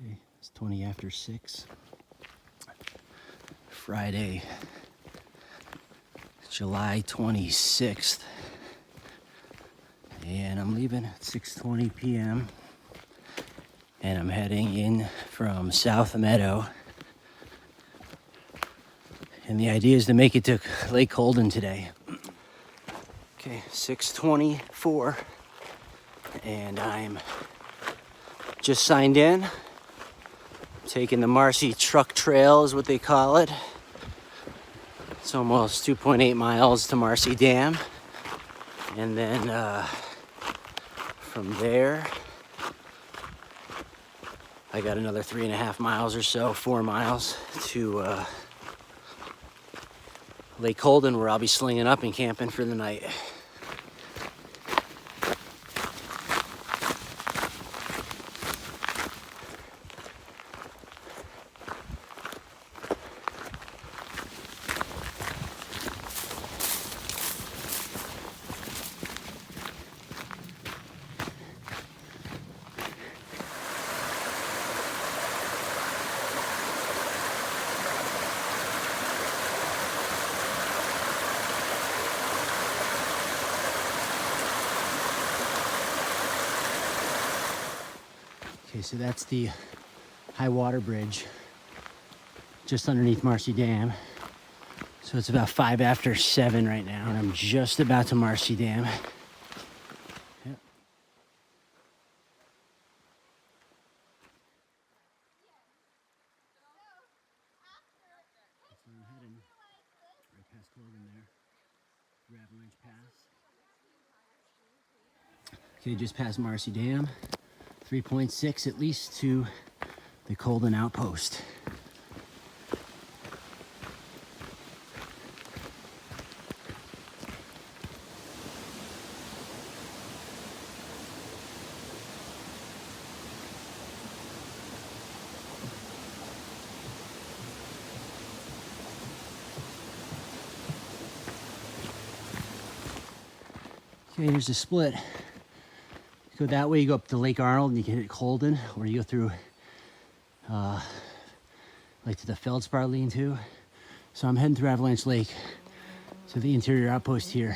Okay, it's 20 after 6. Friday, July 26th. And I'm leaving at 6:20 p.m. and I'm heading in from South Meadow. And the idea is to make it to Lake Colden today. Okay, 6:24, and I'm just signed in. Taking the Marcy Truck Trail is what they call it. It's almost 2.8 miles to Marcy Dam. And then from there, I got another 3.5 miles or so, 4 miles to Lake Colden, where I'll be slinging up and camping for the night. Okay, so that's the high water bridge just underneath Marcy Dam. So it's about 5 after 7 right now, and I'm just about to Marcy Dam. Yep. So I'm heading right past Colden there, through Avalanche Pass. Okay, just past Marcy Dam. 3.6 at least to the Colden outpost. Okay, here's the split. You go that way, you go up to Lake Arnold and you can hit Colden, or you go through like to the Feldspar lean-to. So I'm heading through Avalanche Lake to the interior outpost here.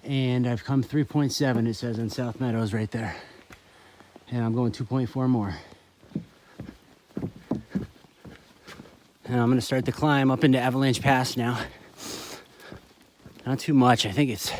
And I've come 3.7, it says, in South Meadows right there. And I'm going 2.4 more. And I'm gonna start the climb up into Avalanche Pass now. Not too much, I think it's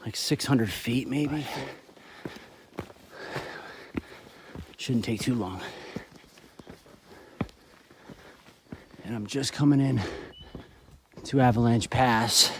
like 600 feet maybe. Shouldn't take too long. And I'm just coming in to Avalanche Pass.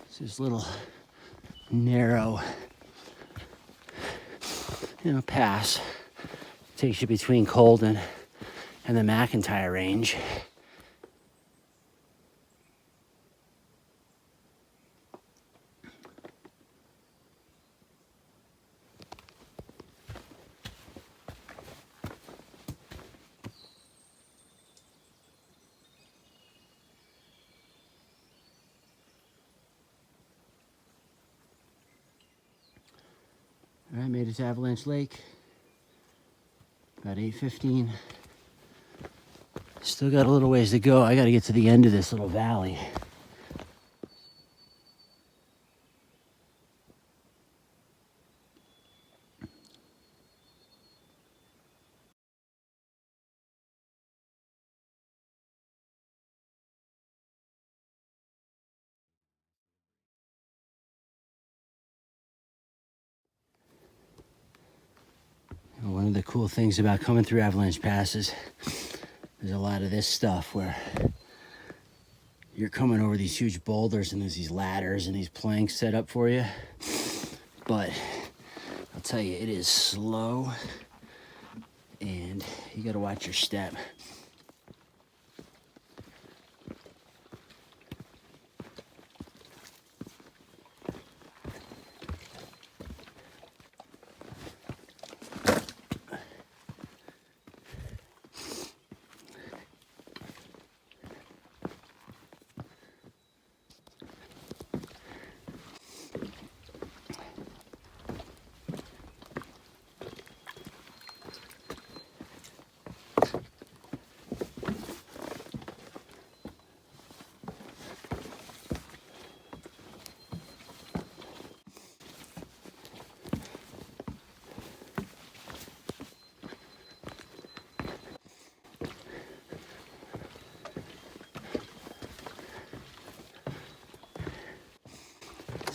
It's this little narrow, pass. Takes you between Colden and the MACINTYRE range. All right, made it to Avalanche Lake. About 8:15. Still got a little ways to go. I got to get to the end of this little valley. One of the cool things about coming through Avalanche Pass is there's a lot of this stuff where you're coming over these huge boulders and there's these ladders and these planks set up for you. But I'll tell you, it is slow and you got to watch your step.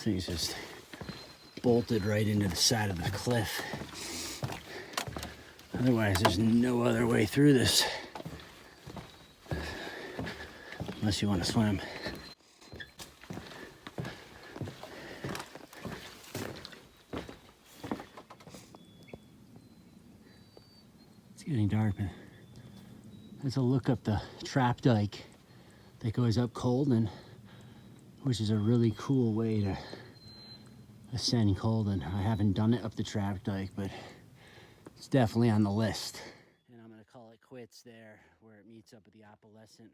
Thing's just bolted right into the side of the cliff. Otherwise, there's no other way through this. Unless you want to swim. It's getting dark, man. Let's look up the trap dike that goes up Colden, which is a really cool way to ascend Colden. I haven't done it up the trap dike, but it's definitely on the list. And I'm gonna call it quits there where it meets up with the AVALANCHE.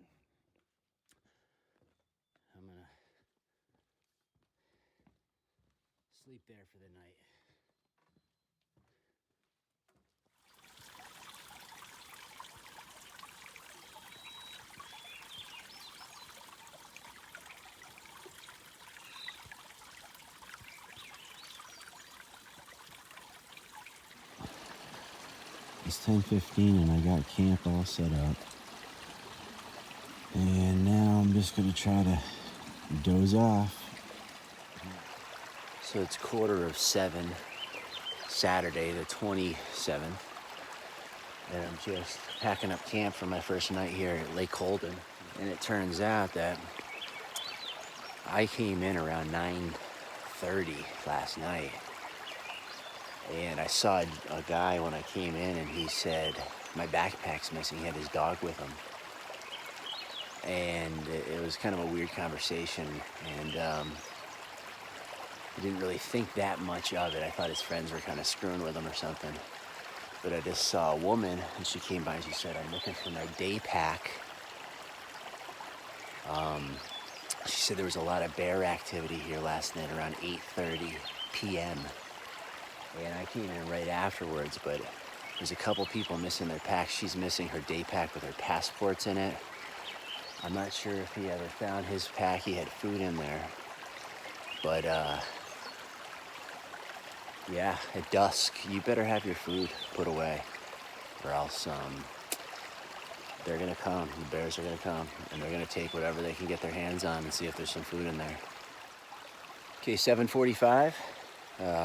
I'm gonna sleep there for the night. It's 10:15 and I got camp all set up. And now I'm just gonna try to doze off. So it's 7:15, Saturday the 27th. And I'm just packing up camp for my first night here at Lake Colden. And it turns out that I came in around 9:30 last night. And I saw a guy when I came in and he said, my backpack's missing. He had his dog with him. And it was kind of a weird conversation. And I didn't really think that much of it. I thought his friends were kind of screwing with him or something. But I just saw a woman and she came by and she said, I'm looking for my day pack. She said there was a lot of bear activity here last night around 8:30 p.m. And I came in right afterwards, but there's a couple people missing their packs. She's missing her day pack with her passports in it. I'm not sure if he ever found his pack. He had food in there. But, yeah, at dusk, you better have your food put away, or else they're gonna come. The bears are gonna come, and they're gonna take whatever they can get their hands on and see if there's some food in there. Okay, 7:45.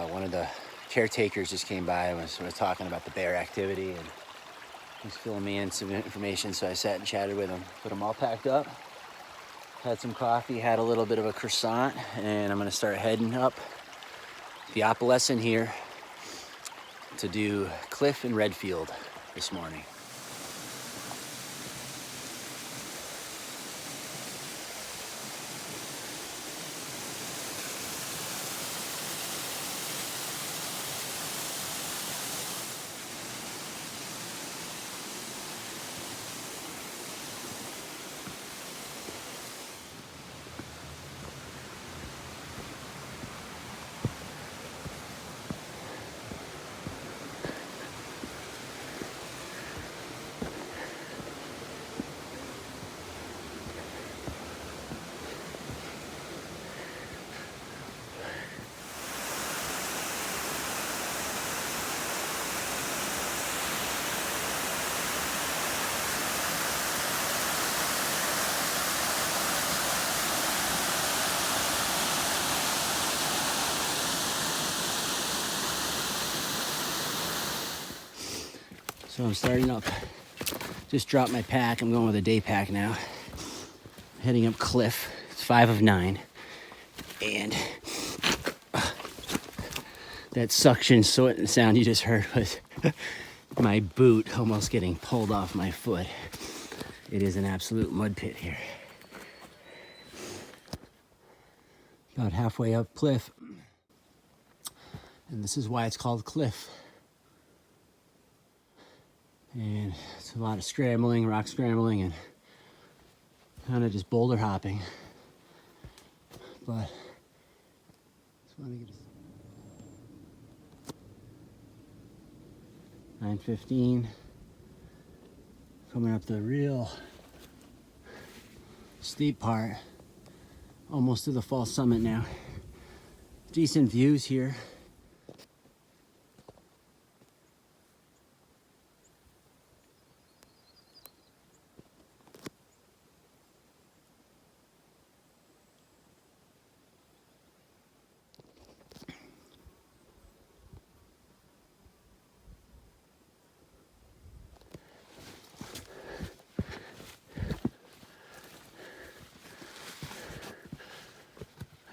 One of the caretakers just came by and was sort of talking about the bear activity, and he's filling me in some information, so I sat and chatted with him. Put them all packed up, had some coffee, had a little bit of a croissant, and I'm gonna start heading up the AVALANCHE here to do Cliff and Redfield this morning. So I'm starting up, just dropped my pack. I'm going with a day pack now. Heading up Cliff, it's 5 of 9. And that suction sound you just heard was my boot almost getting pulled off my foot. It is an absolute mud pit here. About halfway up Cliff. And this is why it's called Cliff. And it's a lot of scrambling, rock scrambling, and kind of just boulder hopping. But just want to get 9:15. Coming up the real steep part, almost to the false summit now. Decent views here.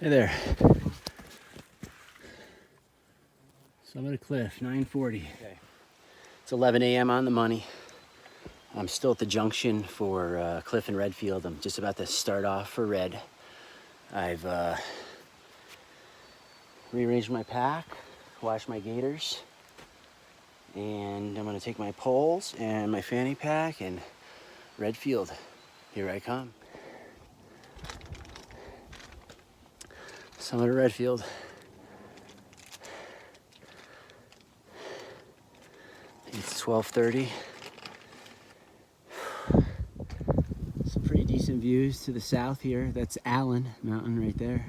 Hey there. Summit of Cliff, 9:40. Okay. It's 11 a.m. on the money. I'm still at the junction for Cliff and Redfield. I'm just about to start off for Red. I've rearranged my pack, washed my gaiters, and I'm gonna take my poles and my fanny pack and Redfield. Here I come. Summit of Redfield. It's 12:30. Some pretty decent views to the south here. That's Allen Mountain right there.